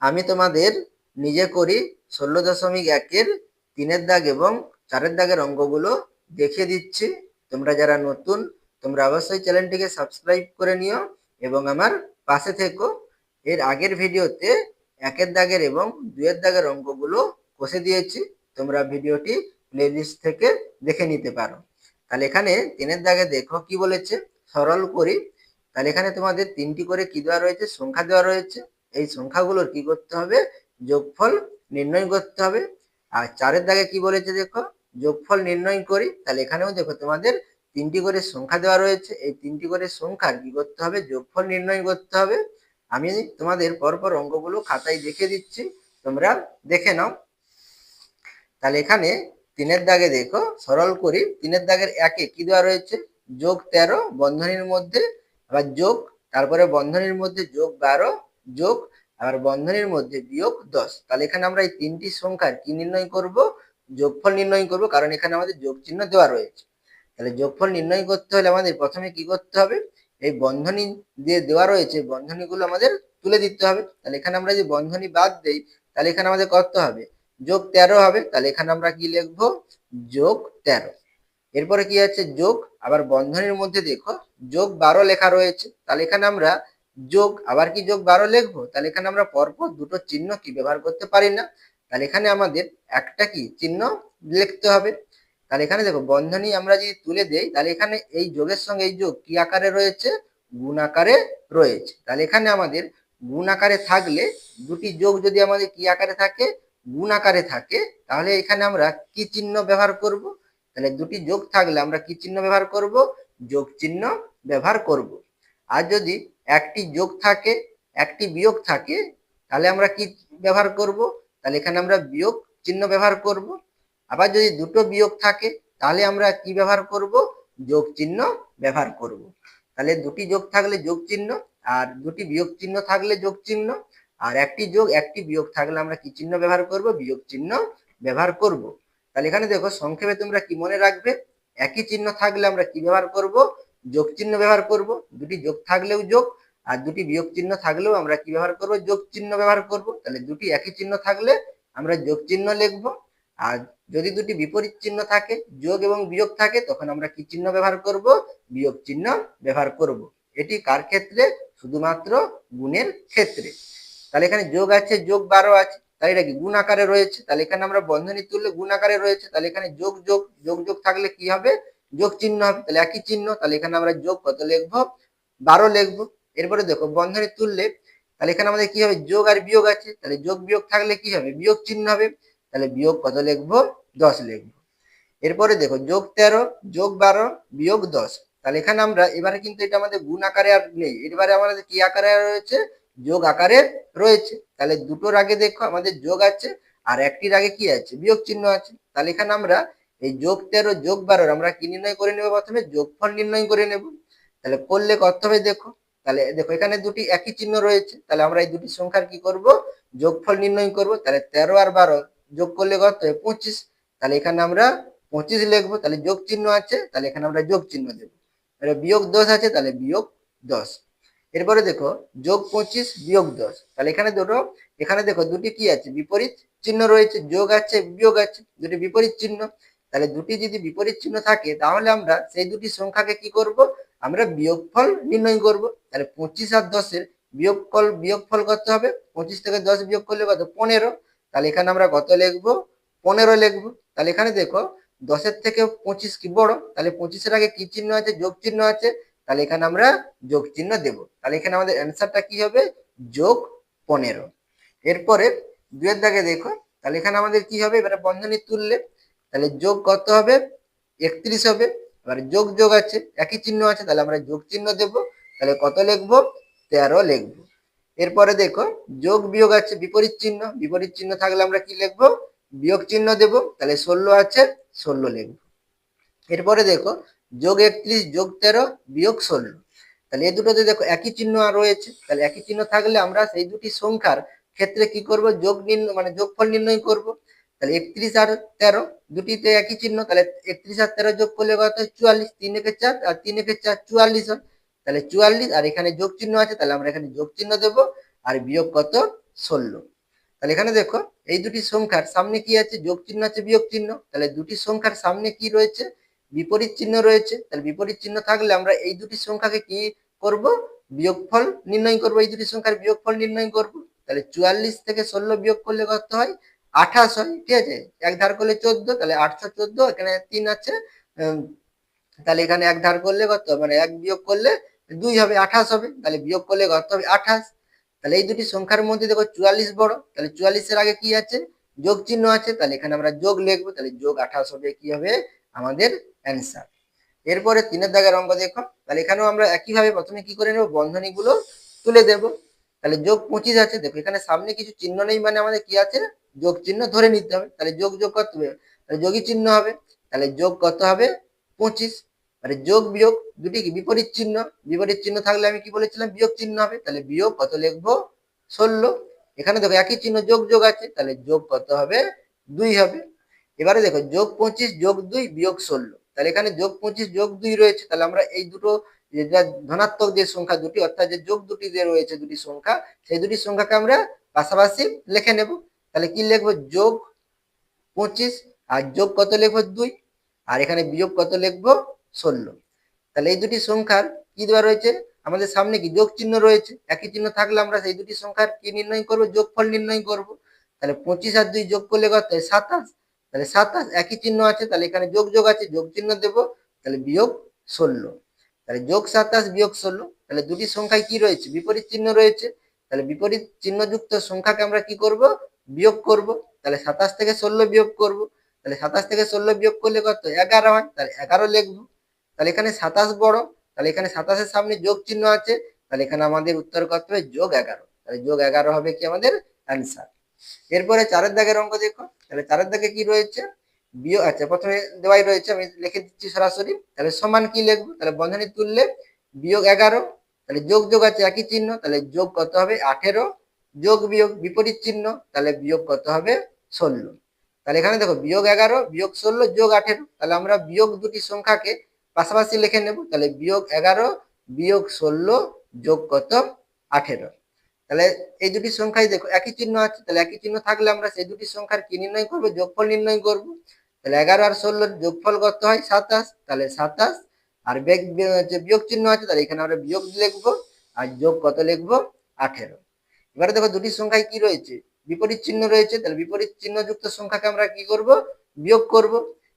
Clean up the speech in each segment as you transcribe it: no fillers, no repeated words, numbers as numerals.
আমি তোমাদের নিজে করি 16.1-এর 3-এর দাগ এবং 4-এর দাগের অঙ্কগুলো দেখিয়ে দিচ্ছি। তোমরা যারা নতুন তোমরা অবশ্যই চ্যানেলটিকে সাবস্ক্রাইব করে নিও এবং আমার পাশে থেকো। এর আগের ভিডিওতে 1-এর দাগের এবং 2-এর দাগের অঙ্কগুলো কষে দিয়েছি, তোমরা ভিডিওটি প্লেলিস্ট থেকে দেখে নিতে পারো। তাহলে এখানে 3-এর দাগে দেখো কি বলেছে, সরল করি। তাহলে এখানে তোমাদের 3টি করে কি দেওয়া রয়েছে, সংখ্যা দেওয়া রয়েছে। এই সংখ্যাগুলোর কি করতে হবে, যোগফল নির্ণয় করতে হবে। আর 4-এর দাগে কি বলেছে দেখো, যোগফল নির্ণয় করি। তাহলে এখানেও দেখো তোমাদের 3টি করে সংখ্যা দেওয়া রয়েছে, এই 3টি করে সংখ্যার কি করতে হবে, যোগফল নির্ণয় করতে হবে। আমি তোমাদের পরপর অঙ্কগুলো খাতায় দেখে দিচ্ছি, তোমরা দেখে নাও। তাহলে এখানে 3-এর দাগে দেখো সরল করি। 3-এর দাগের 1-এ কি দেওয়া রয়েছে, যোগ 13 বন্ধনীর মধ্যে, আবার যোগ, তারপরে বন্ধনীর মধ্যে যোগ 12 যোগ, আবার বন্ধনীর মধ্যে বিয়োগ 10। তাহলে এখানে আমরা এই 3টি সংখ্যার কি নির্ণয় করব, যোগফল নির্ণয় করব, কারণ এখানে আমাদের যোগ চিহ্ন দেওয়া রয়েছে। তাহলে যোগফল নির্ণয় করতে হলে আমাদের প্রথমে কি করতে হবে, এই বন্ধনী দিয়ে দেওয়া রয়েছে বন্ধনীগুলো আমাদের তুলে দিতে হবে। তাহলে এখানে আমরা যদি বন্ধনী বাদ দেই তাহলে এখানে আমাদের কত হবে, যোগ 13 হবে। তাহলে এখানে আমরা কি লিখবো, যোগ 13। এরপরে কি আছে, যোগ, আবার বন্ধনীর মধ্যে দেখো যোগ 12 লেখা রয়েছে। তাহলে এখানে আমরা যোগ আবার কি যোগ 12 লিখবো। তাহলে এখানে আমরা পরপর দুটো চিহ্ন কি ব্যবহার করতে পারি না। তাহলে এখানে আমাদের একটা কি চিহ্ন লিখতে হবে। তাহলে এখানে দেখো বন্ধনী আমরা যদি তুলে দেই তাহলে এখানে এই যোগের সঙ্গে এই যোগ কি আকারে রয়েছে, গুণ আকারে রয়েছে। তাহলে এখানে আমাদের গুণ আকারে থাকলে, দুটি যোগ যদি আমাদের কি আকারে থাকে, গুণ আকারে থাকে, তাহলে এখানে আমরা কি চিহ্ন ব্যবহার করব, তাহলে দুটি যোগ থাকলে আমরা কি চিহ্ন ব্যবহার করব, যোগ চিহ্ন ব্যবহার করব। আর যদি একটি যোগ থাকে একটি বিয়োগ থাকে তাহলে আমরা কি ব্যবহার করব, তাহলে এখানে আমরা বিয়োগ চিহ্ন ব্যবহার করব। আবার যদি দুটো বিয়োগ থাকে তাহলে আমরা কি ব্যবহার করব, যোগ চিহ্ন ব্যবহার করব। তাহলে দুটি যোগ থাকলে যোগ চিহ্ন, আর দুটি বিয়োগ চিহ্ন থাকলে যোগ চিহ্ন, আর একটি যোগ একটি বিয়োগ থাকলে আমরা কি চিহ্ন ব্যবহার করব, বিয়োগ চিহ্ন ব্যবহার করব। তাহলে এখানে দেখো সংক্ষেপে তোমরা কি মনে রাখবে, একই চিহ্ন থাকলে আমরা কি ব্যবহার করব, যোগ চিহ্ন ব্যবহার করব। দুটি যোগ থাকলেও যোগ, আর দুটি বিয়োগ চিহ্ন থাকলেও আমরা কি ব্যবহার করব, যোগ চিহ্ন ব্যবহার করব। তাহলে দুটি একই চিহ্ন থাকলে আমরা যোগ চিহ্ন লিখব। আর যদি দুটি বিপরীত চিহ্ন থাকে, যোগ এবং বিয়োগ থাকে, তখন আমরা কি চিহ্ন ব্যবহার করব, বিয়োগ চিহ্ন ব্যবহার করব। এটি কার ক্ষেত্রে, শুধুমাত্র গুণের ক্ষেত্রে। তাহলে এখানে যোগ আছে, যোগ 12 আছে, তাহলে এটা কি গুণ আকারে রয়েছে। তাহলে এখানে আমরা বন্ধনী তুললে গুণ আকারে রয়েছে, তাহলে এখানে যোগ যোগ যোগ যোগ থাকলে কি হবে, যোগ চিহ্ন হবে। তাহলে একই চিহ্ন, তাহলে এখানে আমরা যোগ কত লিখবো, 12 লিখবো। এরপরে দেখো বন্ধনী তুললে তাহলে এখানে আমাদের কি হবে, যোগ আর বিয়োগ আছে, তাহলে যোগ বিয়োগ থাকলে কি হবে, বিয়োগ চিহ্ন হবে। তাহলে বিয়োগ কত লিখবো, 10 লিখবো। এরপরে দেখো যোগ 13 যোগ 12 বিয়োগ 10। তাহলে এখানে আমরা এবারে কিন্তু এটা আমাদের গুণ আকারে আর নেই, এবারে আমাদের কি আকারে রয়েছে, যোগ আকারে রয়েছে। তাহলে দুটোর আগে দেখো আমাদের যোগ আছে, আর একটির আগে কি আছে, বিয়োগ চিহ্ন আছে। তাহলে এখানে আমরা এই যোগ 13 যোগ 12 আমরা কি নির্ণয় করে নেব, প্রথমে যোগফল নির্ণয় করে নেব। তাহলে করলে কত হবে দেখো, তাহলে দেখো এখানে দুটি একই চিহ্ন রয়েছে, তাহলে আমরা এই দুটি সংখ্যার কি করব, যোগফল নির্ণয় করব। তাহলে 13 আর 12 যোগ করলে কত হয়, 25। তাহলে এখানে আমরা 25 লিখবো। তাহলে যোগ চিহ্ন আছে, তাহলে এখানে আমরা যোগ চিহ্ন দেবো। তাহলে বিয়োগ 10 আছে, তাহলে বিয়োগ 10। এরপরে দেখো যোগ 25 বিয়োগ 10। তাহলে এখানে দুটো, এখানে দেখো দুটি কি আছে, বিপরীত চিহ্ন রয়েছে, যোগ আছে বিয়োগ আছে, দুটি বিপরীত চিহ্ন। তাহলে দুটি যদি বিপরীত চিহ্ন থাকে তাহলে আমরা সেই দুটি সংখ্যাকে কি করব, আমরা বিয়োগফল নির্ণয় করব। তাহলে 25 আর 10-এর বিয়োগফল কত হবে, 25 থেকে 10 বিয়োগ করলে কত, 15। তাহলে এখানে আমরা কত লিখবো, 15 লিখবো। তাহলে এখানে দেখো 10-এর থেকে 25 কি বড়, তাহলে 25-এর আগে কি চিহ্ন আছে, যোগ চিহ্ন আছে। তাহলে এখানে আমরা যোগ চিহ্ন দেব। তাহলে এখানে আমাদের অ্যান্সারটা কি হবে, যোগ 15। এরপরে 2-এর দাগে দেখো, তাহলে এখানে আমাদের কি হবে, এবারে বন্ধনী তুললে তাহলে যোগ কত হবে, 31 হবে। এবার যোগ যোগ আছে, একই চিহ্ন আছে, তাহলে আমরা যোগ চিহ্ন দেব। তাহলে কত লিখবো, 13 লিখবো। এরপরে দেখো যোগ বিয়োগ আছে, বিপরীত চিহ্ন থাকলে আমরা কি লিখবো, বিয়োগ চিহ্ন দেব। তাহলে 16 আছে, 16 লিখবো। এরপরে দেখো যোগ 31 যোগ 13 বিয়োগ 16। তাহলে এই দুটোতে দেখো একই চিহ্ন আর রয়েছে, তাহলে একই চিহ্ন থাকলে আমরা সেই দুটি সংখ্যার ক্ষেত্রে কি করব, যোগ নির্ণয় মানে যোগফল নির্ণয় করব। তাহলে 31 আর 13 দুটিতে একই চিহ্ন, তাহলে 31 আর 13 যোগ করলে কত হয়, 44। 3 একে 4 আর 3 একে 4 44 হয়। তাহলে 44, আর এখানে যোগ চিহ্ন আছে, তাহলে আমরা এখানে যোগ চিহ্ন দেব। আর বিয়োগ কত, 16। তাহলে এখানে দেখো এই দুটি সংখ্যার সামনে কি আছে, যোগ চিহ্ন আছে, বিয়োগ চিহ্ন। তাহলে দুটি সংখ্যার সামনে কি রয়েছে, বিপরীত চিহ্ন রয়েছে। তাহলে বিপরীত চিহ্ন থাকলে আমরা এই দুটি সংখ্যাকে কি করব, বিয়োগফল নির্ণয় করব, এই দুটি সংখ্যার বিয়োগফল নির্ণয় করব। তাহলে 44 থেকে 16 বিয়োগ করলে কত হয়, 28 হয়। ঠিক আছে, এক ধার করলে 14, তাহলে 814, এখানে 3 আছে, তাহলে এখানে এক ধার করলে কত, মানে এক বিয়োগ করলে 2 হবে, 28 হবে। তাহলে বিয়োগ করলে কত হবে, 28। তাহলে এই দুটি সংখ্যার মধ্যে দেখো 44 বড়, তাহলে 44-এর আগে কি আছে, যোগ চিহ্ন আছে, তাহলে এখানে আমরা যোগ লিখবো, তাহলে যোগ 28 হবে, কি হবে আমাদের অ্যান্সার। এরপরে 3-এর দাগের অঙ্ক দেখো, তাহলে এখানেও আমরা একইভাবে প্রথমে কি করে নেব, বন্ধনীগুলো তুলে দেব। তাহলে যোগ 25 আছে, দেখো এখানে সামনে কিছু চিহ্ন নেই, মানে আমাদের কি আছে, যোগ চিহ্ন ধরে নিতে হবে। তাহলে যোগ যোগ কত হবে, তাহলে যোগী চিহ্ন হবে, তাহলে যোগ কত হবে 25। মানে যোগ বিয়োগ দুটি কি বিপরীত চিহ্ন, বিপরীত চিহ্ন থাকলে আমি কি বলেছিলাম, বিয়োগ চিহ্ন হবে। তাহলে বিয়োগ কত লিখবো, 16। এখানে দেখো একই চিহ্ন যোগ যোগ আছে, তাহলে যোগ কত হবে, 2 হবে। এবারে দেখো যোগ 25 যোগ 2 বিয়োগ 16, তাহলে এখানে যোগ 25 যোগ 2 রয়েছে, তাহলে আমরা এই দুটো যেটা ধনাত্মক যে সংখ্যা দুটি, অর্থাৎ যে যোগ দুটি যে রয়েছে দুটি সংখ্যা, সেই দুটি সংখ্যাকে আমরা পাশাপাশি লিখে নেব। তাহলে কি লিখবো, যোগ 25 আর যোগ কত লিখবো 2, আর এখানে বিয়োগ কত লিখবো 16। তাহলে এই দুটি সংখ্যার কি দেওয়া রয়েছে, আমাদের সামনে কি যোগ চিহ্ন রয়েছে, একই চিহ্ন থাকলে আমরা সেই দুটি সংখ্যার কি নির্ণয় করব, যোগফল নির্ণয় করব। তাহলে 25 আর 2 যোগ করলে কত হয়, 27। তাহলে 27 একই চিহ্ন আছে, তাহলে এখানে যোগ যোগ আছে, যোগ চিহ্ন দেব, তাহলে বিয়োগ 16। তাহলে যোগ 27 বিয়োগ 16, তাহলে দুটি সংখ্যায় কি রয়েছে, বিপরীত চিহ্ন রয়েছে। তাহলে বিপরীত চিহ্নযুক্ত সংখ্যাকে আমরা কি করব, বিয়োগ করব। তাহলে 27 থেকে 16 বিয়োগ করব, তাহলে 27 থেকে 16 বিয়োগ করলে কত, 11 হয়, তাহলে 11 লিখবো। তাহলে এখানে 27 বড়, তাহলে এখানে 27-এর সামনে যোগ চিহ্ন আছে, তাহলে এখানে আমাদের উত্তর কত হবে, যোগ 11। তাহলে যোগ 11 হবে কি আমাদের অ্যান্সার। এরপরে 4-এর দাগের অঙ্ক দেখো, তাহলে 4-এর দাগে কি রয়েছে, বিয়োগ, আচ্ছা প্রথমে দেওয়াই রয়েছে, আমি লিখে দিচ্ছি সরাসরি। তাহলে সমান কি লিখবো, তাহলে বন্ধনী তুললে বিয়োগ 11, তাহলে যোগ যোগ আছে একই চিহ্ন, তাহলে যোগ কত হবে 18, যোগ বিয়োগ বিপরীত চিহ্ন, তাহলে বিয়োগ কত হবে 16। তাহলে এখানে দেখো বিয়োগ 11 বিয়োগ 16 যোগ 18, তাহলে আমরা বিয়োগ দুটি সংখ্যাকে পাশাপাশি লিখে নেব। তাহলে বিয়োগ 11 বিয়োগ 16 যোগ কত 18। তাহলে এই দুটি সংখ্যায় দেখো একই চিহ্ন আছে, তাহলে একই চিহ্ন থাকলে আমরা সেই দুটি সংখ্যার কি নির্ণয় করব, যোগফল নির্ণয় করব। তাহলে 11 আর 16 যোগফল কত হয় 27, তাহলে 27 আর যে বিয়োগ চিহ্ন আছে, তাহলে এখানে আমরা বিয়োগ লিখবো, আর যোগ কত লিখবো 18। এবারে দেখো দুটি সংখ্যায় কি রয়েছে, বিপরীত চিহ্ন রয়েছে, তাহলে বিপরীত চিহ্ন যুক্ত সংখ্যাকে আমরা কি করব, বিয়োগ করব।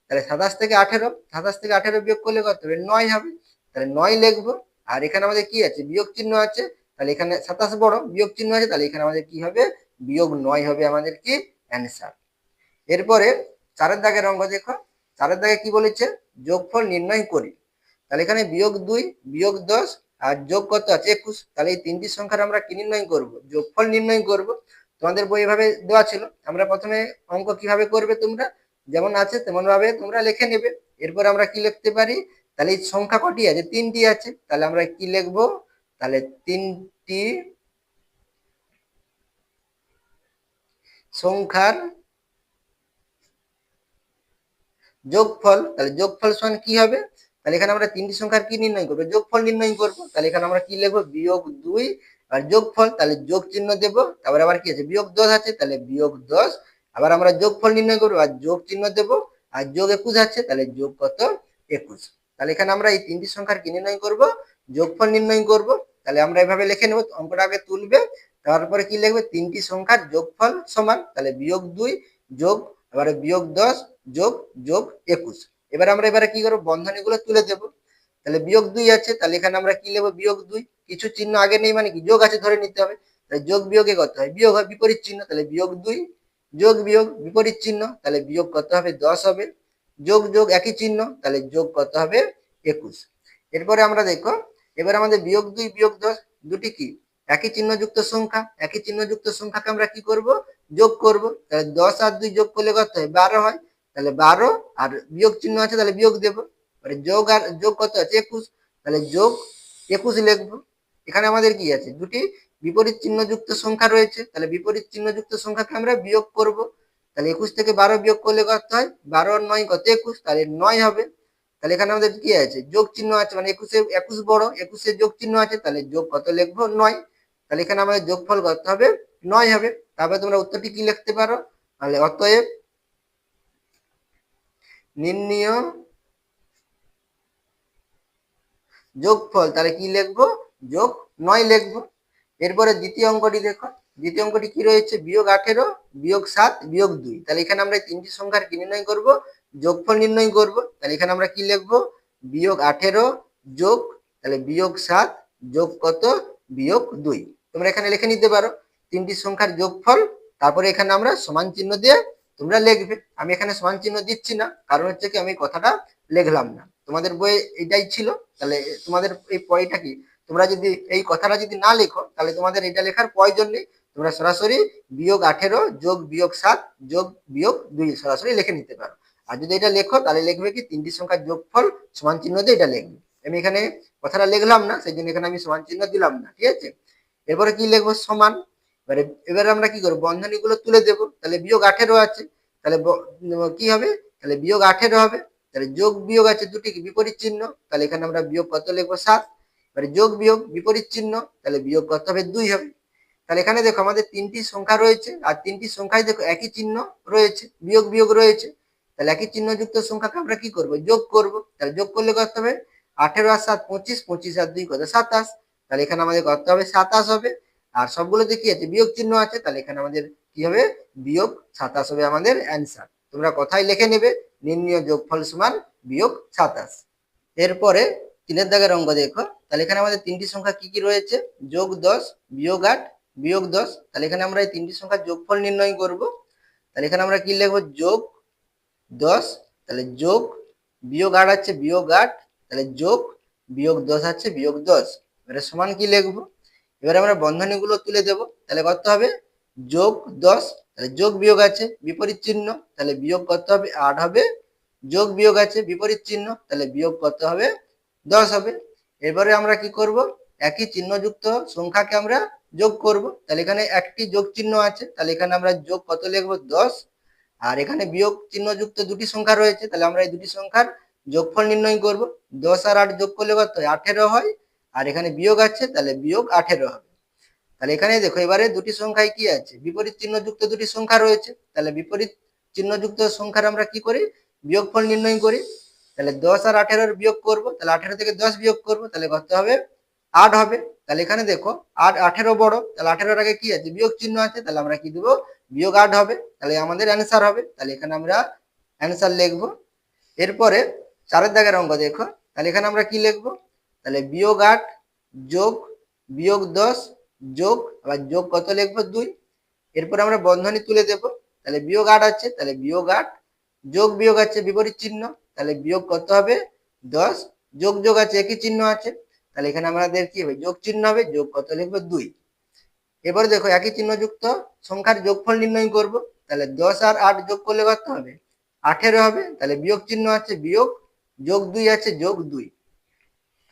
তাহলে 27 থেকে 18, 27 থেকে 18 বিয়োগ করলে কত হবে, 9 হবে, তাহলে 9 লিখবো। আর এখানে আমাদের কি আছে, বিয়োগ চিহ্ন আছে, তাহলে এখানে 27 বড়, বিয়োগ চিহ্ন আছে, তাহলে এখানে আমাদের কি হবে, বিয়োগ 9 হবে আমাদের কি অ্যান্সার। এরপরে 4-এর দাগের অঙ্ক দেখো, 4-এর দাগে কি বলেছে, যোগফল নির্ণয় করি। তাহলে এখানে বিয়োগ 2 বিয়োগ 10 আর যোগ কত আছে 21, তাহলে এই তিনটি সংখ্যার আমরা কি নির্ণয় করব, যোগফল নির্ণয় করব। তোমাদের বই এভাবে দেওয়া ছিল, আমরা প্রথমে অঙ্ক কিভাবে করবে তোমরা যেমন আছে তেমন ভাবে তোমরা লিখে নেবে। এরপর আমরা কি লিখতে পারি, তাহলে এই সংখ্যা কটি আছে, 3টি আছে, তাহলে আমরা কি লিখবো, তাহলে 3টি সংখ্যার যোগফল। তাহলে যোগফল সমান কি হবে, তাহলে এখানে আমরা 3টি সংখ্যার কি নির্ণয় করবো, যোগফল নির্ণয় করবো। তাহলে এখানে আমরা কি লিখবো, বিয়োগ 2 আর যোগফল, তাহলে যোগ চিহ্ন দেবো, তারপরে আবার কি আছে, বিয়োগ 10 আছে, তাহলে বিয়োগ 10, আবার আমরা যোগফল নির্ণয় করবো আর যোগ চিহ্ন দেবো, আর যোগ 21 আছে, তাহলে যোগ কত 21। তাহলে এখানে আমরা এই 3টি সংখ্যার কি নির্ণয় করবো, যোগফল নির্ণয় করবো। তাহলে আমরা এভাবে লিখে নেবো, অঙ্কটা আগে তুলবে, তারপরে কি লিখবে, 3টি সংখ্যার যোগফল সমান, তাহলে বিয়োগ 2 যোগ, এবারে বিয়োগ 10 যোগ যোগ 21। এবারে কি করবো, বন্ধনীগুলো তুলে দেব। তাহলে বিয়োগ 2 আছে, তাহলে এখানে আমরা কি লিখবো, বিয়োগ 2, কিছু চিহ্ন আগে নেই মানে কি যোগ আছে ধরে নিতে হবে। তাহলে যোগ বিয়োগে কত হয়, বিয়োগ হয়, বিপরীত চিহ্ন, তাহলে বিয়োগ 2 যোগ বিয়োগ বিপরীত চিহ্ন, তাহলে বিয়োগ কত হবে 10 হবে, যোগ যোগ একই চিহ্ন, তাহলে যোগ কত হবে 21। এরপরে আমরা দেখো, এবার আমাদের বিয়োগ 2 বিয়োগ 10 দুটি কি একই চিহ্নযুক্ত সংখ্যা, একই চিহ্নযুক্ত সংখ্যাকে আমরা কি করব, যোগ করব। তাহলে 10 আর 2 যোগ করলে কত হয়, 12 হয়, তাহলে 12 আর বিয়োগ চিহ্ন আছে, তাহলে বিয়োগ দেব। মানে যোগ আর যোগ কত আছে 21, তাহলে যোগ 21 লিখবো। এখানে আমাদের কি আছে, দুটি বিপরীত চিহ্নযুক্ত সংখ্যা রয়েছে, তাহলে বিপরীত চিহ্নযুক্ত সংখ্যাকে আমরা বিয়োগ করব। তাহলে 21 থেকে 12 বিয়োগ করলে কত হয়, 12 আর 9 কত 21, তাহলে 9 হবে। তাহলে এখানে আমাদের কি আছে, যোগ চিহ্ন আছে, মানে 21 বড়, 21 যোগ চিহ্ন আছে, তাহলে যোগ কত লিখবো 9। তাহলে এখানে আমাদের যোগফল কত হবে 9 হবে। তারপরে তোমরা উত্তরটি কি লিখতে পারো, তাহলে অতএব নির্ণীয় যোগফল, তাহলে কি লিখবো, যোগ 9 লিখবো। এরপরে দ্বিতীয় অঙ্কটি দেখো, দ্বিতীয় অঙ্কটি কি রয়েছে, বিয়োগ 18 বিয়োগ 7 বিয়োগ 2। তাহলে এখানে আমরা তিনটি সংখ্যার কি নির্ণয় করব, যোগফল নির্ণয় করব। তাহলে এখানে আমরা কি লিখবো, বিয়োগ 18 যোগ, তাহলে বিয়োগ 7 যোগ কত, বিয়োগ 2। তোমরা এখানে লিখে নিতে পারো তিনটি সংখ্যার যোগফল, তারপরে এখানে আমরা সমান চিহ্ন দিয়ে তোমরা লিখবে। আমি এখানে সমান চিহ্ন দিচ্ছি না, কারণ হচ্ছে কি আমি কথাটা লিখলাম না, তোমাদের বইয়ে এটাই ছিল। তাহলে তোমাদের এই পয়টা কি, তোমরা যদি এই কথাটা যদি না লেখো তাহলে তোমাদের এটা লেখার প্রয়োজন নেই। তোমরা সরাসরি বিয়োগ 18 যোগ বিয়োগ 7 যোগ বিয়োগ 2 সরাসরি লিখে নিতে পারো। আর যদি এটা লেখো তাহলে লিখবে কি, তিনটি সংখ্যার যোগফল সমান চিহ্ন দিয়ে এটা লিখবে। আমি এখানে কথাটা লিখলাম না, সেই জন্য এখানে আমি সমান চিহ্ন দিলাম না, ঠিক আছে। এরপরে কি লিখবো, সমান। এবারে আমরা কি করবো, বন্ধনী গুলো তুলে দেবো। তাহলে বিয়োগ 18 আছে, তাহলে কি হবে, তাহলে বিয়োগ 18 হবে। তাহলে যোগ বিয়োগ আছে দুটি বিপরীত চিহ্ন, তাহলে এখানে আমরা বিয়োগ কত লিখবো, 7। এবারে যোগ বিয়োগ বিপরীত চিহ্ন, তাহলে বিয়োগ কত হবে, 2 হবে। তাহলে এখানে দেখো আমাদের তিনটি সংখ্যা রয়েছে, আর তিনটি সংখ্যায় দেখো একই চিহ্ন রয়েছে, বিয়োগ বিয়োগ রয়েছে। তাহলে একই চিহ্ন যুক্ত সংখ্যাকে আমরা কি করব, যোগ করব। তাহলে যোগ করলে কত হবে, 18 আর 7 25, 25 আর 2 কত, 27। তাহলে এখানে আমাদের কত হবে, 27 হবে। আর সবগুলোতে কি আছে, বিয়োগ চিহ্ন আছে, তাহলে এখানে আমাদের কি হবে, বিয়োগ 27 হবে আমাদের অ্যান্সার। তোমরা কথাই লিখে নেবে, নির্ণীয় যোগফল সমান বিয়োগ 27। এরপরে 3 দাগের অঙ্ক দেখো, তাহলে এখানে আমাদের তিনটি সংখ্যা কি কি রয়েছে, যোগ 10 বিয়োগ 8 বিয়োগ 10। তাহলে এখানে আমরা এই তিনটি সংখ্যার যোগফল নির্ণয় করব। তাহলে এখানে আমরা কি লিখবো, যোগ 10, তাহলে যোগ বিয়োগ 8 আছে বিয়োগ 8, তাহলে যোগ বিয়োগ 10 আছে বিয়োগ 10। এবারে সমান কি লিখবো, এবারে আমরা বন্ধনী গুলো তুলে দেব। তাহলে কত হবে, যোগ 10, তাহলে যোগ বিয়োগ আছে বিপরীত চিহ্ন, তাহলে বিয়োগ কত হবে, 8 হবে। যোগ বিয়োগ আছে বিপরীত চিহ্ন, তাহলে বিয়োগ কত হবে, 10 হবে। এবারে আমরা কি করব, একই চিহ্নযুক্ত সংখ্যাকে আমরা যোগ করব। তাহলে এখানে একটি যোগ চিহ্ন আছে, তাহলে এখানে আমরা যোগ কত লিখবো, 10। আর এখানে বিয়োগ চিহ্নযুক্ত দুটি সংখ্যা রয়েছে, তাহলে আমরা এই দুটি সংখ্যার যোগফল নির্ণয় করব। 10 আর 8 যোগ করলে কত হয়, 18 হয়। আর এখানে বিয়োগ আছে, তাহলে বিয়োগ 18 হবে। তাহলে এখানে দেখো এবারে দুটি সংখ্যায় কি আছে, বিপরীত চিহ্নযুক্ত দুটি সংখ্যা রয়েছে, তাহলে বিপরীত চিহ্নযুক্ত সংখ্যার আমরা কি করি, বিয়োগফল নির্ণয় করি। তাহলে 10 আর 18 বিয়োগ করব, তাহলে 18 থেকে 10 বিয়োগ করব, তাহলে কত হবে, 8 হবে। তাহলে এখানে দেখো 8 18 বড়, তাহলে 18 আগে কি আছে, বিয়োগ চিহ্ন আছে, তাহলে আমরা কি দেব, বিয়োগ 8 হবে। তাহলে আমাদের অ্যান্সার হবে, তাহলে এখানে আমরা অ্যান্সার লিখব। এরপরে 4 দাগের অঙ্ক দেখো, তাহলে এখানে আমরা কি লিখব, তাহলে বিয়োগ 8 যোগ বিয়োগ 10 যোগ, আবার যোগ কত লিখবো, 2। এরপর আমরা বন্ধনী তুলে দেব। তাহলে বিয়োগ 8 আছে, তাহলে বিয়োগ 8, যোগ বিয়োগ আছে বিপরীত চিহ্ন, তাহলে বিয়োগ কত হবে, 10। যোগ যোগ আছে একই চিহ্ন আছে, তাহলে এখানে আমাদের কি হবে, যোগ চিহ্ন হবে, যোগ কত লিখবো, 2। এবারে দেখো একই চিহ্নযুক্ত সংখ্যার যোগফল নির্ণয় করব। তাহলে 10 আর 8 যোগ করলে কত হবে, 18 হবে। তাহলে বিয়োগ চিহ্ন আছে বিয়োগ, যোগ 2 আছে যোগ 2।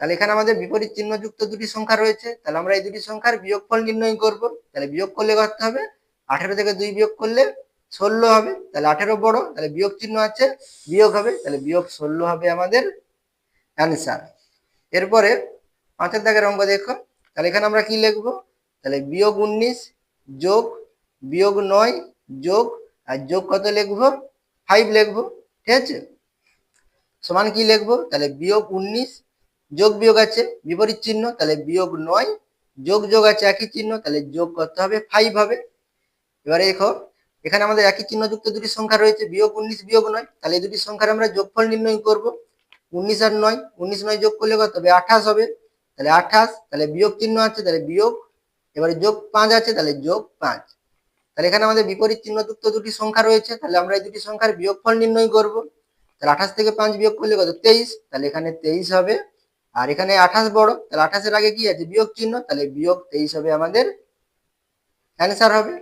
তাহলে এখানে আমাদের বিপরীত চিহ্নযুক্ত দুটি সংখ্যা রয়েছে, তাহলে আমরা এই দুটি সংখ্যার বিয়োগফল নির্ণয় করব। তাহলে বিয়োগ করলে কত হবে, 18 থেকে 2 বিয়োগ করলে 16 হবে। তাহলে 18 বড়, তাহলে বিয়োগ চিহ্ন আছে, বিয়োগ হবে, তাহলে বিয়োগ 16 হবে আমাদের অ্যান্সার। এরপরে 5 দাগের অঙ্ক দেখো, তাহলে এখানে আমরা কি লিখবো, তাহলে বিয়োগ 19 যোগ বিয়োগ 9 যোগ, আর যোগ কত লিখবো, 5 লিখবো, ঠিক আছে। সমান কি লিখবো, তাহলে বিয়োগ 19 যোগ বিয়োগ আছে বিপরীত চিহ্ন, তাহলে বিয়োগ 9 যোগ যোগ আছে একই চিহ্ন, তাহলে যোগ করতে হবে, 5 হবে। এবারে দেখো এখানে আমাদের একই চিহ্নযুক্ত দুটি সংখ্যা রয়েছে, বিয়োগ 19 বিয়োগ 9, তাহলে এই দুটি সংখ্যার আমরা যোগফল নির্ণয় করব। 19 আর 9, 19 9 যোগ করলে কত হবে, 28 হবে। তাহলে 28, তাহলে বিয়োগ চিহ্ন আছে, তাহলে বিয়োগ, এবারে যোগ 5 আছে, তাহলে যোগ 5। তাহলে এখানে আমাদের বিপরীত চিহ্নযুক্ত দুটি সংখ্যা রয়েছে, তাহলে আমরা এই দুটি সংখ্যার বিয়োগফল নির্ণয় করব। তাহলে 28 থেকে 5 বিয়োগ করলে কত, 23, তাহলে এখানে 23 হবে। আর এখানে 28 বড়, তাহলে 28 এর আগে কি আছে, বিয়োগ চিহ্ন, তাহলে বিয়োগ 23 হবে আমাদের অ্যান্সার হবে।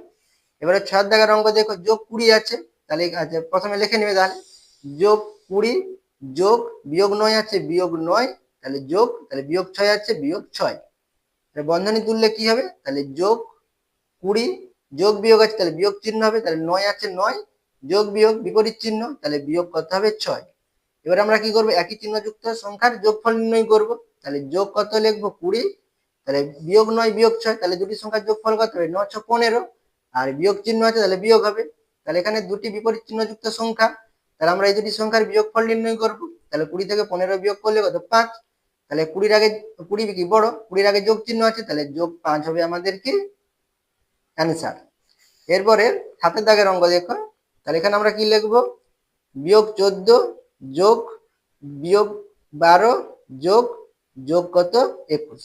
এবারে 6 দাগের অঙ্ক দেখো, যোগ 20 আছে, তাহলে আচ্ছা প্রথমে লিখে নেবে, তাহলে যোগ 20 যোগ বিয়োগ 9 আছে বিয়োগ 9, তাহলে যোগ, তাহলে বিয়োগ 6 আছে বিয়োগ 6। বন্ধনী তুললে কি হবে, তাহলে যোগ 20 যোগ বিয়োগ আছে, তাহলে বিয়োগ চিহ্ন হবে, তাহলে 9 আছে 9 যোগ বিয়োগ বিপরীত চিহ্ন, তাহলে বিয়োগ কত হবে, 6। এবার আমরা কি করব, একই চিহ্নযুক্ত সংখ্যার যোগফল নির্ণয় করব। তাহলে যোগ কত লিখবো, 20, তাহলে বিয়োগ 9 বিয়োগ 6, তাহলে দুটি সংখ্যার যোগফল কত হবে, 9 6 15। আর বিয়োগ চিহ্ন আছে তাহলে বিয়োগ হবে। তাহলে এখানে দুটি বিপরীত চিহ্নযুক্ত সংখ্যা, তাহলে আমরা এই দুটি সংখ্যার বিয়োগফল নির্ণয় করব। তাহলে 20 থেকে 15 বিয়োগ করলে কত? 5। তাহলে 20 আগে 20 কি বড়, 20 আগে যোগ চিহ্ন আছে, তাহলে যোগ 5 হবে আমাদের কি অ্যান্সার। এরপরে হাতের দাগের অঙ্ক দেখো, তাহলে এখানে আমরা কি লিখবো? বিয়োগ 14 যোগ বিয়োগ 12 যোগ যোগ কত? 21।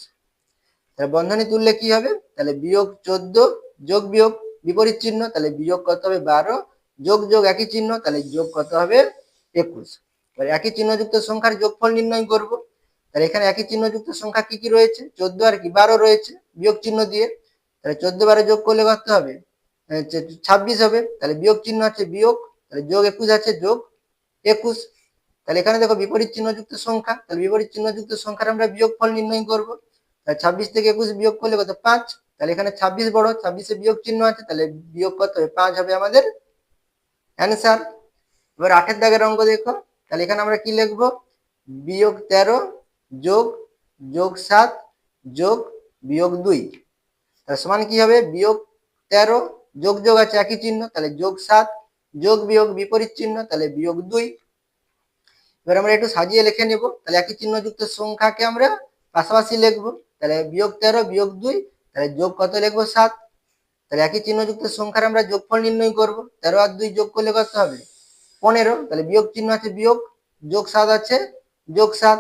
তাহলে বন্ধনী তুললে কি হবে? তাহলে বিয়োগ 14 যোগ বিয়োগ বিপরীত চিহ্ন, তাহলে বিয়োগ কত হবে? 12 যোগ যোগ একই চিহ্ন, তাহলে যোগ কত হবে? 21। এবার একই চিহ্নযুক্ত সংখ্যার যোগফল নির্ণয় করব। তাহলে এখানে একই চিহ্নযুক্ত সংখ্যা কি কি রয়েছে? 14 আর কি 12 রয়েছে বিয়োগ চিহ্ন দিয়ে। তাহলে 14 12 যোগ করলে কত হবে? 26 হবে। তাহলে বিয়োগ চিহ্ন আছে বিয়োগ, তাহলে যোগ 21 আছে যোগ 21। তাহলে এখানে দেখো বিপরীত চিহ্নযুক্ত সংখ্যা, তাহলে বিপরীত চিহ্নযুক্ত সংখ্যার আমরা বিয়োগফল নির্ণয় করব। তাহলে 26 থেকে 21 বিয়োগ করলে কত? 5। তাহলে এখানে 26 বড়, 26 এ বিয়োগ চিহ্ন আছে, তাহলে বিয়োগ কত হবে? 5 হবে আমাদের অ্যান্সার। এবার 8 দাগের অঙ্ক দেখো, তাহলে এখানে আমরা কি লিখব? বিয়োগ 13 যোগ যোগ 7 যোগ বিয়োগ 2। তাহলে সমান কি হবে? বিয়োগ 13 যোগ যোগ আছে একই চিহ্ন, তাহলে যোগ 7 যোগ বিয়োগ বিপরীত চিহ্ন, তাহলে বিয়োগ 2। এবার আমরা একটু সাজিয়ে লিখে নেব। তাহলে একই চিহ্নযুক্ত সংখ্যাকে আমরা পাশাপাশি লিখবো। তাহলে বিয়োগ 13 বিয়োগ 2, তাহলে যোগ কত লিখবো? 7। তাহলে একই চিহ্নযুক্ত সংখ্যার আমরা যোগফল নির্ণয় করব। 13 আর 2 যোগ করলে কত হবে? 15। তাহলে বিয়োগ চিহ্ন আছে বিয়োগ, যোগ 7 আছে যোগ 7।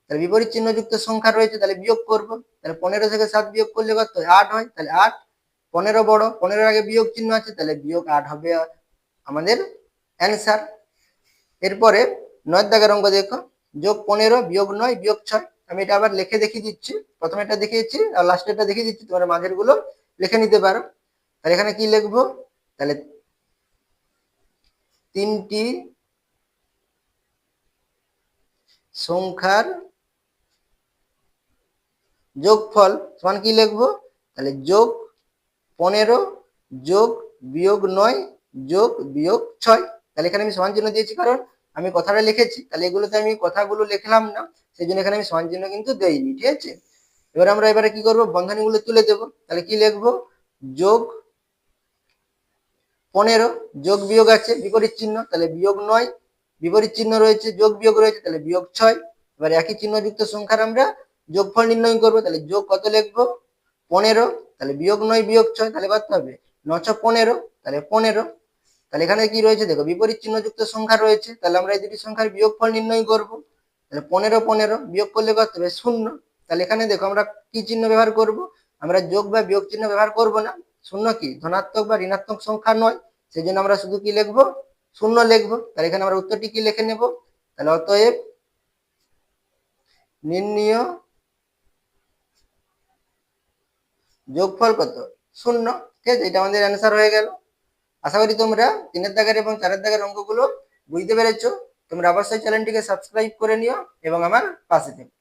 তাহলে বিপরীত চিহ্নযুক্ত সংখ্যা রয়েছে, তাহলে বিয়োগ করব। তাহলে 15 থেকে 7 বিয়োগ করলে কত হয়? 8 হয়। তাহলে 8, 15 বড়, 15 আগে বিয়োগ চিহ্ন আছে, তাহলে বিয়োগ 8 হবে আমাদের অ্যান্সার। এরপরে 9 দাগের অঙ্ক দেখো, যোগ 15 বিয়োগ 9 বিয়োগ 6। আমি এটা আবার লিখে দেখিয়ে দিচ্ছি, প্রথমে এটা দেখিয়েছি আর লাস্টে এটা দেখিয়ে দিচ্ছি, তোমরা মাঝের গুলো লিখে নিতে পারো। তাহলে এখানে কি লিখবো? তাহলে তিনটি সংখ্যার যোগফল সমান কি লিখবো? তাহলে যোগ 15 যোগ বিয়োগ 9 যোগ বিয়োগ 6। তাহলে এখানে আমি সমান চিহ্ন দিয়েছি কারণ আমি কথাটা লিখেছি, তাহলে এগুলোতে আমি কথাগুলো লিখলাম না, সেই জন্য এখানে আমি সমান চিহ্ন কিন্তু দেইনি, ঠিক আছে। এবার আমরা এবারে কি করব? বন্ধনীগুলো তুলে দেব। তাহলে কি লিখবো? যোগ 15 যোগ বিয়োগ আছে বিপরীত চিহ্ন, তাহলে বিয়োগ 9 বিপরীত চিহ্ন রয়েছে, যোগ বিয়োগ রয়েছে, তাহলে বিয়োগ 6। এবার একই চিহ্নযুক্ত সংখ্যার আমরা যোগফল নির্ণয় করব। তাহলে যোগ কত লিখবো? 15, তাহলে বিয়োগ 9 বিয়োগ 6, তাহলে কত হবে? 9 × 15, তাহলে 15। তাহলে এখানে কি রয়েছে দেখো? বিপরীত চিহ্নযুক্ত সংখ্যা রয়েছে, তাহলে আমরা এই দুটি সংখ্যার বিয়োগফল নির্ণয় করব। তাহলে 15 15 বিয়োগ করলে কত হবে? 0। তাহলে এখানে দেখো আমরা কি চিহ্ন ব্যবহার করব? আমরা যোগ বা বিয়োগ চিহ্ন ব্যবহার করব না। শূন্য কি ধনাত্মক বা ঋণাত্মক সংখ্যা নয়, সেই জন্য আমরা শুধু কি লিখবো? 0 লিখবো। তাহলে এখানে আমরা উত্তরটি কি লিখে নেব? তাহলে অতএব নির্ণীয় যোগফল কত? 0। ঠিক আছে, এটা আমাদের অ্যান্সার হয়ে গেল। আশা করি তোমরা 3 দাগের এবং 4 দাগের অঙ্কগুলো বুঝতে পেরেছো। তোমরা অবশ্যই চ্যানেলটিকে সাবস্ক্রাইব করে নিও এবং আমার পাশে থেকো।